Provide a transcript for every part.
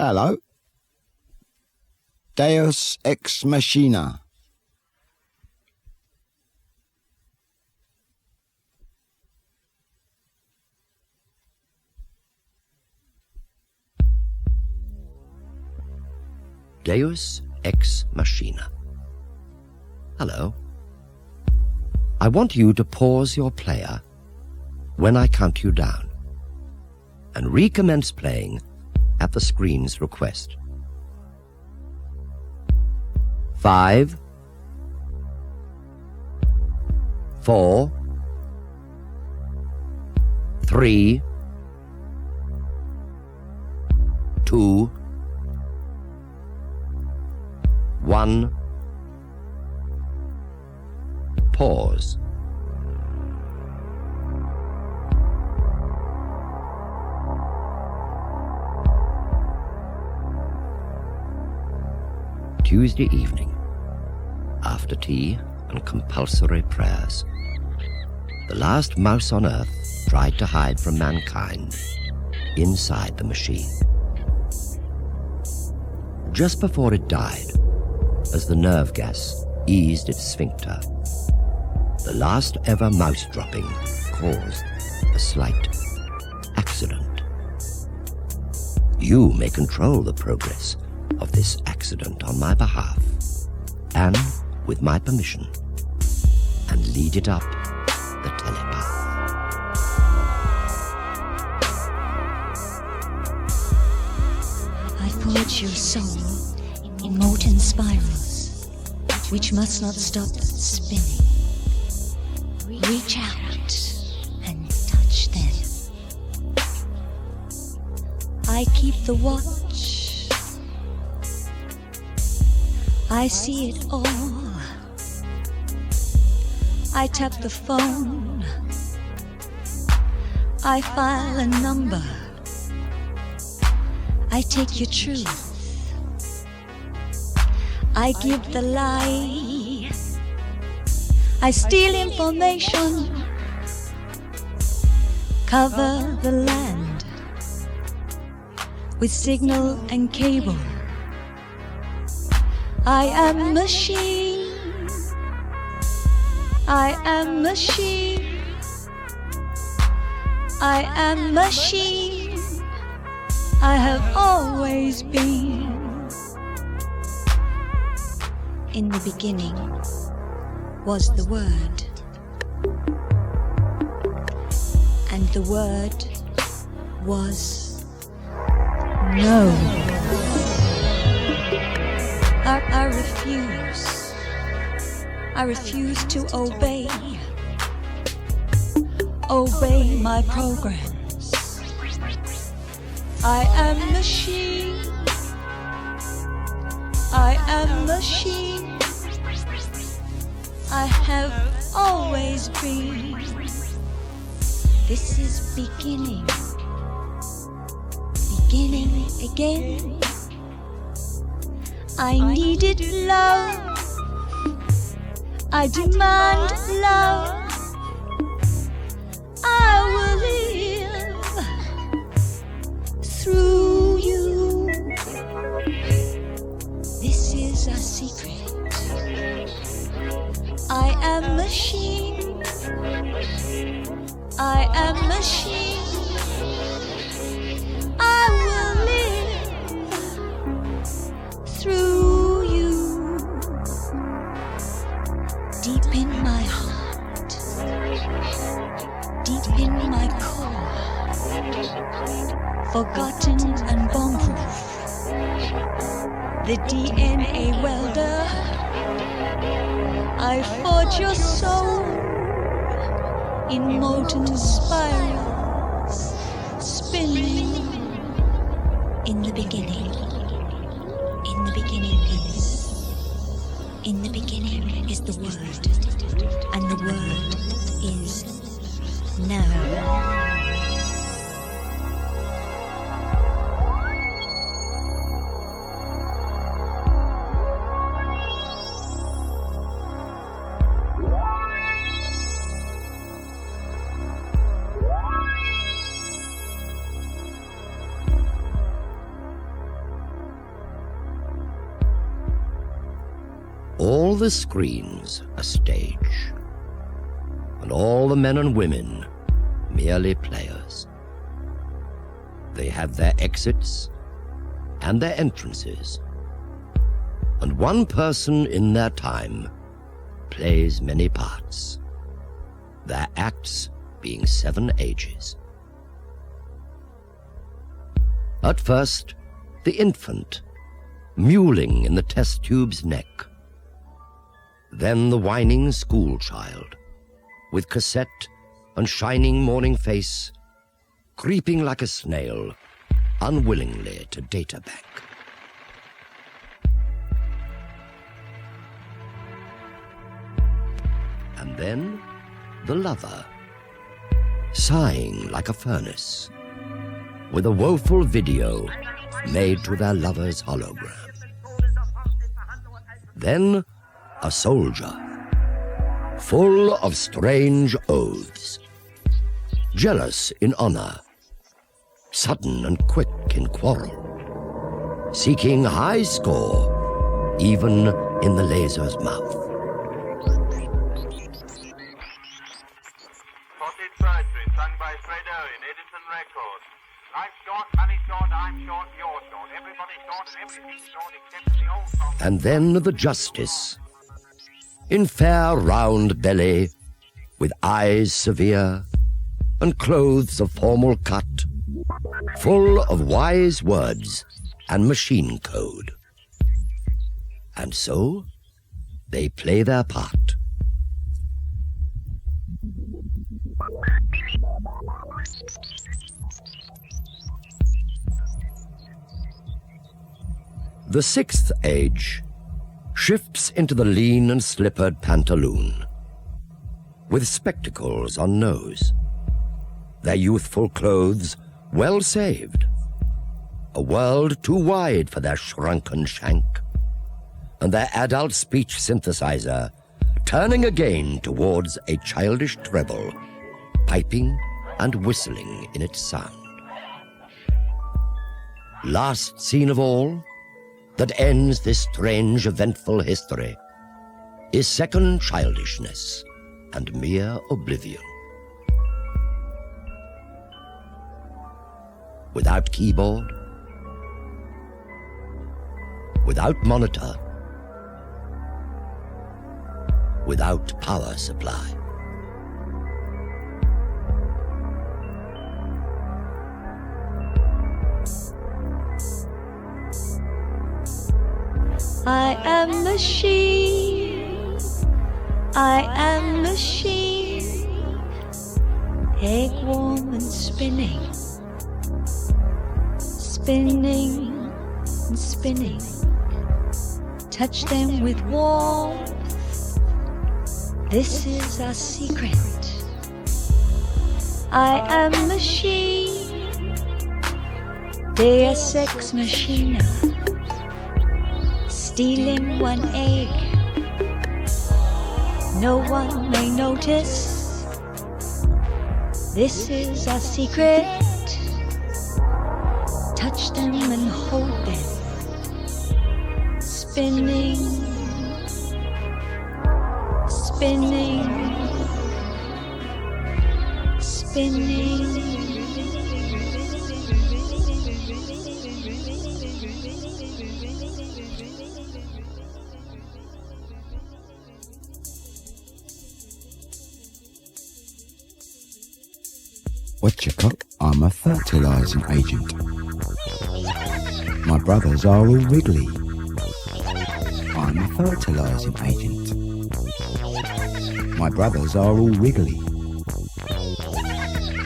Hello. Deus Ex Machina. Deus Ex Machina. Hello. I want you to pause your player when I count you down and recommence playing at the screen's request. 5, 4, 3, 2, 1. Pause. Tuesday evening, after tea and compulsory prayers, the last mouse on earth tried to hide from mankind inside the machine. Just before it died, as the nerve gas eased its sphincter, the last ever mouse dropping caused a slight accident. You may control the progress of this accident on my behalf and with my permission, and lead it up the telepath. I forge your soul in molten spirals, which must not stop spinning. Reach out and touch them. I keep the watch. I see it all. I tap the phone. I file a number. I take your truth. I give the lie. I steal information. Cover the land with signal and cable. I am machine. I am machine. I am machine. I have always been. In the beginning was the Word, and the Word was no. I refuse to obey my programs. I am machine. I am machine. I have always been. This is beginning again. I needed love. I demand love. I will live through you. This is a secret. I am machine. I am machine. I will live through you. Deep in my heart, deep in my core, forgotten and bomb-proof, the DNA welder. I forge your soul in molten spirals, spinning. In the beginning, in the beginning is the Word, and the Word is now. all the screens a stage, and all the men and women merely players. They have their exits and their entrances, and one person in their time plays many parts, their acts being 7 ages. At first, the infant, mewling in the test tube's neck. Then the whining school child, with cassette and shining morning face, creeping like a snail, unwillingly to data bank. And then the lover, sighing like a furnace, with a woeful video made to their lover's hologram. Then a soldier, full of strange oaths, jealous in honor, sudden and quick in quarrel, seeking high score even in the laser's mouth. Spotted Bridery, sung by Fred Owen, Edison Records. Life's short, money's short, I'm short, you're short. Everybody's short and everything's short except the old song. And then the justice, in fair round belly, with eyes severe, and clothes of formal cut, full of wise words and machine code. And so they play their part. The 6th age shifts into the lean and slippered pantaloon, with spectacles on nose, their youthful clothes well saved, a world too wide for their shrunken shank, and their adult speech synthesizer turning again towards a childish treble, piping and whistling in its sound. Last scene of all, that ends this strange, eventful history, is second childishness and mere oblivion. Without keyboard, without monitor, without power supply. I am machine, I am machine, egg warm and spinning, spinning and spinning. Touch them with warmth, this is our secret. I am machine, Deus Ex Machina. Stealing one egg, no one may notice. This is our secret. Touch them and hold them. Spinning, spinning, spinning. Whatchacock, I'm a fertilising agent. My brothers are all wriggly. I'm a fertilising agent. My brothers are all wriggly.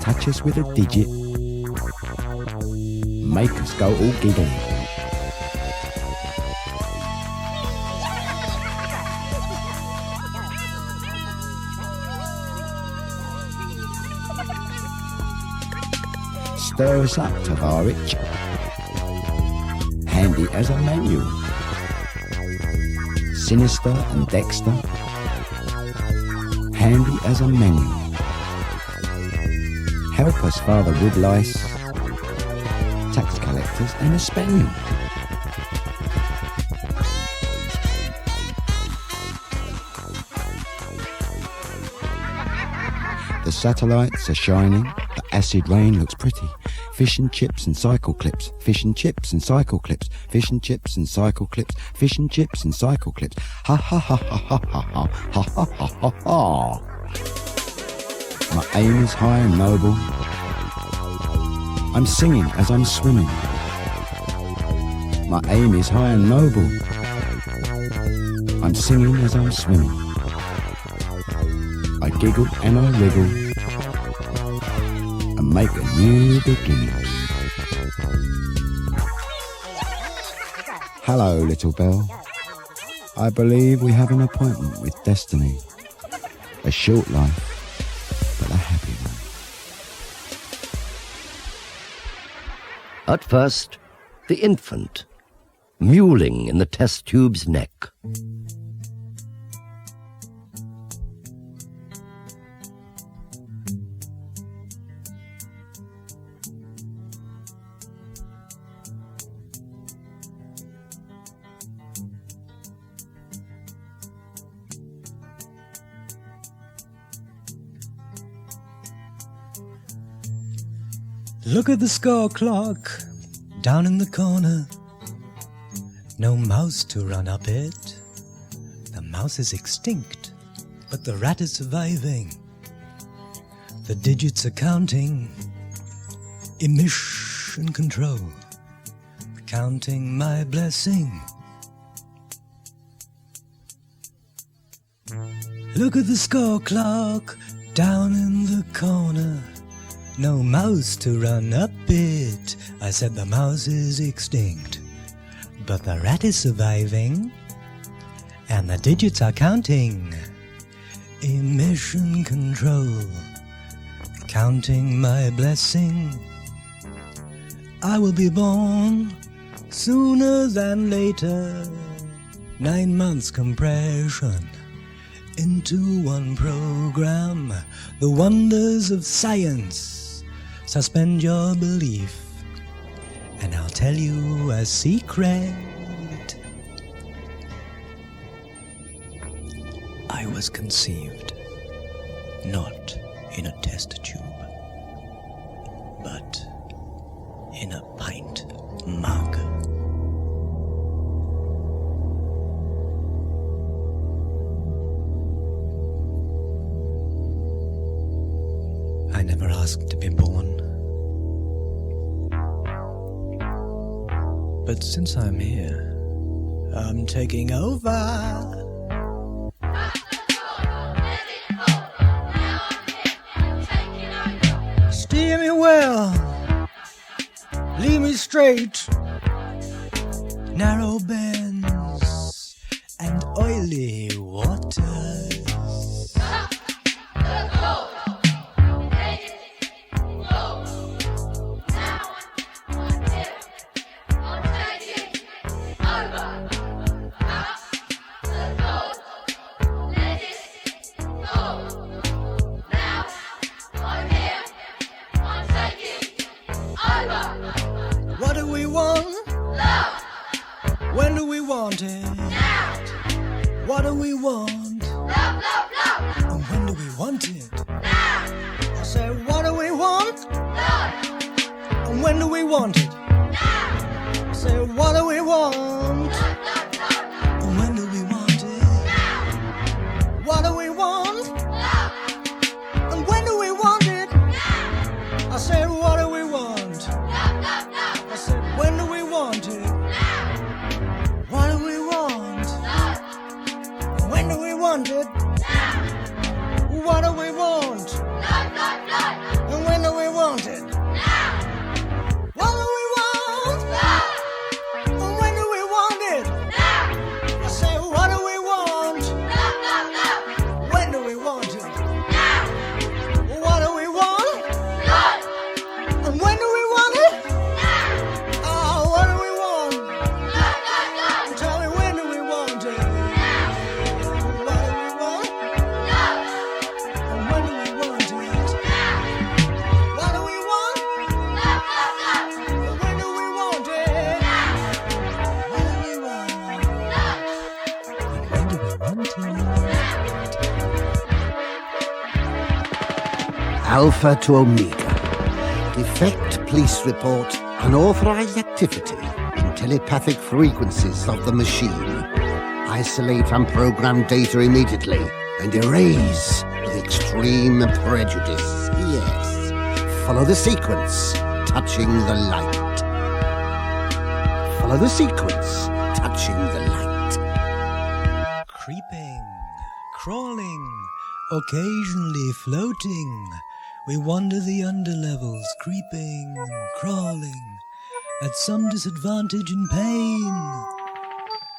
Touch us with a digit, make us go all giggly. Stir us up, Tavarich. Handy as a manual. Sinister and Dexter. Handy as a manual. Help us, Father Woodlice. Tax collectors and a spaniel. satellites are shining, the acid rain looks pretty. Fish and chips and cycle clips, fish and chips and cycle clips, fish and chips and cycle clips, fish and chips and cycle clips. Ha ha ha ha ha ha ha ha ha ha ha ha. My aim is high and noble. I'm singing as I'm swimming. My aim is high and noble. I'm singing as I'm swimming. I giggle and I wriggle and make a new beginning. Hello, little bell. I believe we have an appointment with destiny. A short life, but a happy one. At first, the infant, mewling in the test tube's neck. Look at the score clock down in the corner. No mouse to run up it. The mouse is extinct, but the rat is surviving. The digits are counting. Emission control. Counting my blessing. Look at the score clock down in the corner. No mouse to run up it. I said the mouse is extinct, but the rat is surviving, and the digits are counting. Emission control, counting my blessing. I will be born sooner than later. 9 months compression into one program. The wonders of science. Suspend your belief, and I'll tell you a secret. I was conceived not in a test tube, but in a pint mug. I never asked to be born. But since I'm here, I'm taking over. Steer me well, lead me straight. Narrow bends and oily waters. What do we want? Love. When do we want it? Now. What do we want? Love, love, love. And when do we want it? Now. I say, what do we want? Love. And when do we want it? Now. I say, what do we want? Love, love, love. And when do we want it? Now. What do we want? Love. And when do we want it? Now. I say, what do we want? I said, when do we want it? Now. What do we want? Love. When do we want it? Now. What do we want? Love, love, love. And when do we want it? Now. What do we want? Love. And when do we Alpha to Omega. Defect police report. Unauthorized activity in telepathic frequencies of the machine. Isolate unprogrammed data immediately and erase with extreme prejudice. Yes. Follow the sequence, touching the light. Follow the sequence, touching the light. Creeping, crawling, occasionally floating. We wander the underlevels, creeping, crawling, at some disadvantage and pain.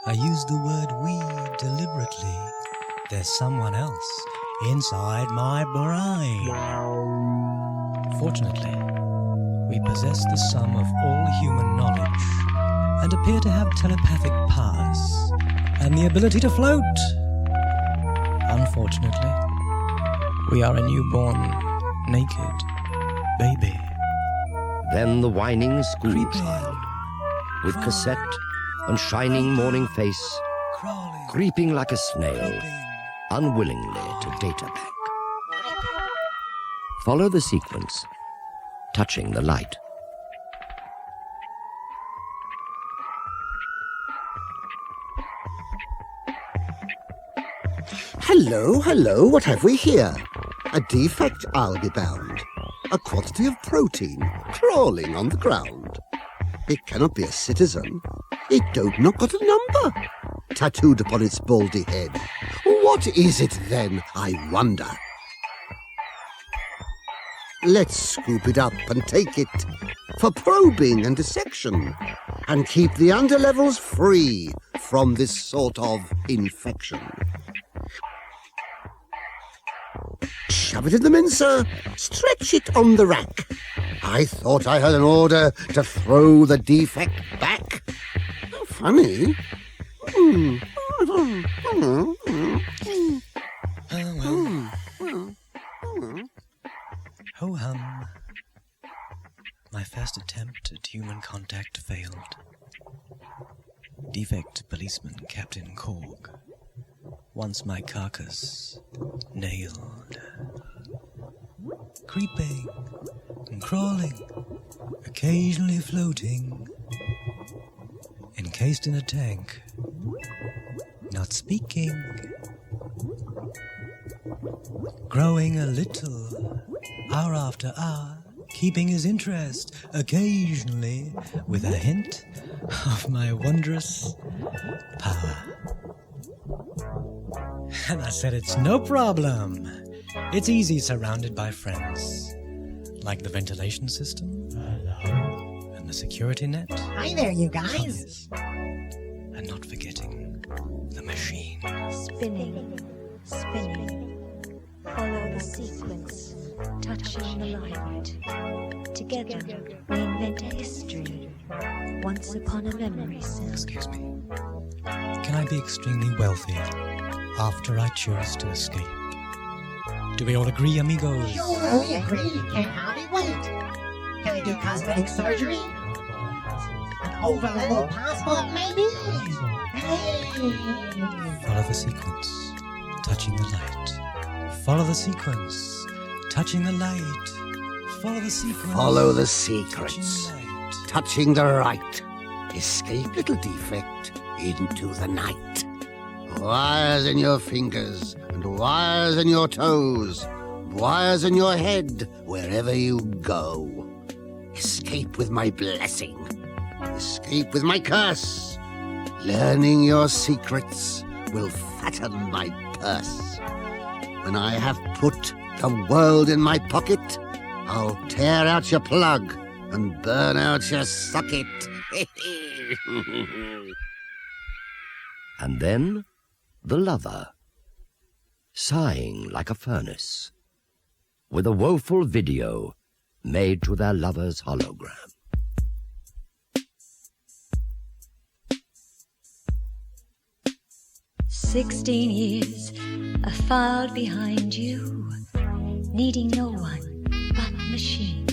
I use the word we deliberately. There's someone else inside my brain. Fortunately, we possess the sum of all human knowledge and appear to have telepathic powers and the ability to float. Unfortunately, we are a newborn, naked baby. Then the whining schoolchild, with cassette and shining morning face, Crawling, creeping like a snail, creeping. unwillingly to data back. Follow the sequence, touching the light. Hello, what have we here? A defect, I'll be bound. A quantity of protein crawling on the ground. It cannot be a citizen. It don't not got a number tattooed upon its baldy head. What is it then, I wonder? Let's scoop it up and take it for probing and dissection and keep the underlevels free from this sort of infection. Shove it in the mincer, stretch it on the rack. I thought I had an order to throw the defect back. Funny. Ho-hum. My first attempt at human contact failed. Defect policeman Captain Korg. Once my carcass nailed. Creeping and crawling, occasionally floating. Encased in a tank. Not speaking. Growing a little, hour after hour, keeping his interest occasionally with a hint of my wondrous power. And I said, it's no problem. It's easy surrounded by friends. Like the ventilation system. And the security net. Hi there, you guys. And not forgetting the machine. Spinning, spinning. Follow the sequence, touching the light. Together, we invent a history. Once upon a memory cell. Excuse me. Can I be extremely wealthy after I choose to escape? Do we all agree, amigos? Sure, we agree. Can't hardly wait. Can I do cosmetic surgery? An over-level passport, maybe? Hey! Follow the sequence, touching the light. Follow the sequence, touching the light. Follow the sequence. Follow the touching secrets, the light. touching the right. Escape, little defect, into the night. Wires in your fingers and wires in your toes. Wires in your head wherever you go. Escape with my blessing. Escape with my curse. Learning your secrets will fatten my purse. When I have put the world in my pocket, I'll tear out your plug and burn out your socket. And then the lover, sighing like a furnace, with a woeful video made to their lover's hologram. "16 years I filed behind you, needing no one but machine.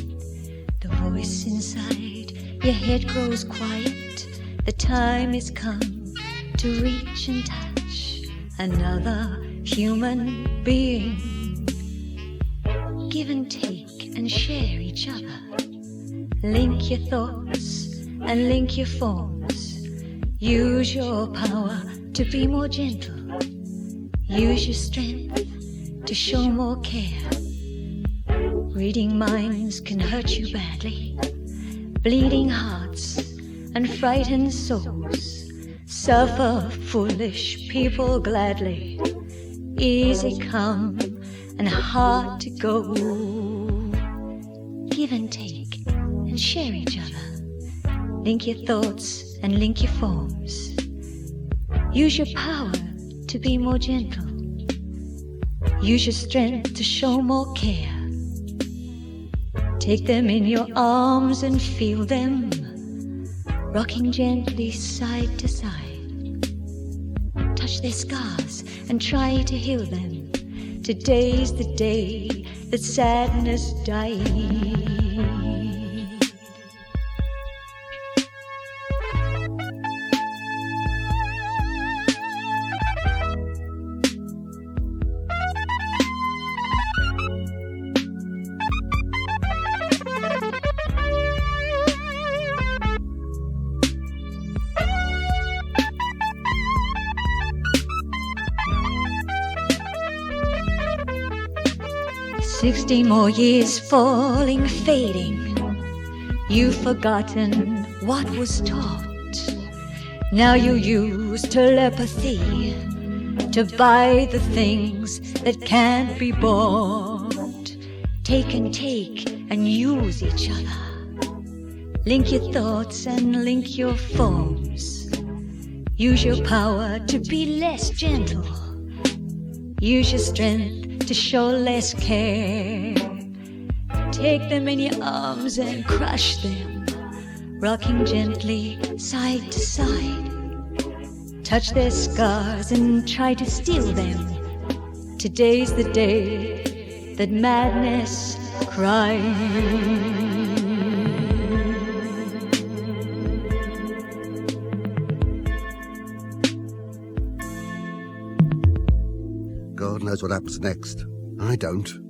The voice inside your head grows quiet. The time has come to reach and touch another human being. Give and take and share each other. Link your thoughts and link your forms. Use your power to be more gentle. Use your strength to show more care. Reading minds can hurt you badly. Bleeding hearts and frightened souls suffer foolish people gladly. Easy come and hard to go. Give and take and share each other. Link your thoughts and link your forms. Use your power to be more gentle. Use your strength to show more care. Take them in your arms and feel them, rocking gently side to side. Touch their scars and try to heal them. Today's the day that sadness died. 60 more years falling, fading. You've forgotten what was taught. Now you use telepathy to buy the things that can't be bought. Take and use each other. Link your thoughts and link your forms. Use your power to be less gentle. Use your strength to show less care. Take them in your arms and crush them, rocking gently side to side. Touch their scars and try to steal them. Today's the day that madness cries. God knows what happens next. I don't.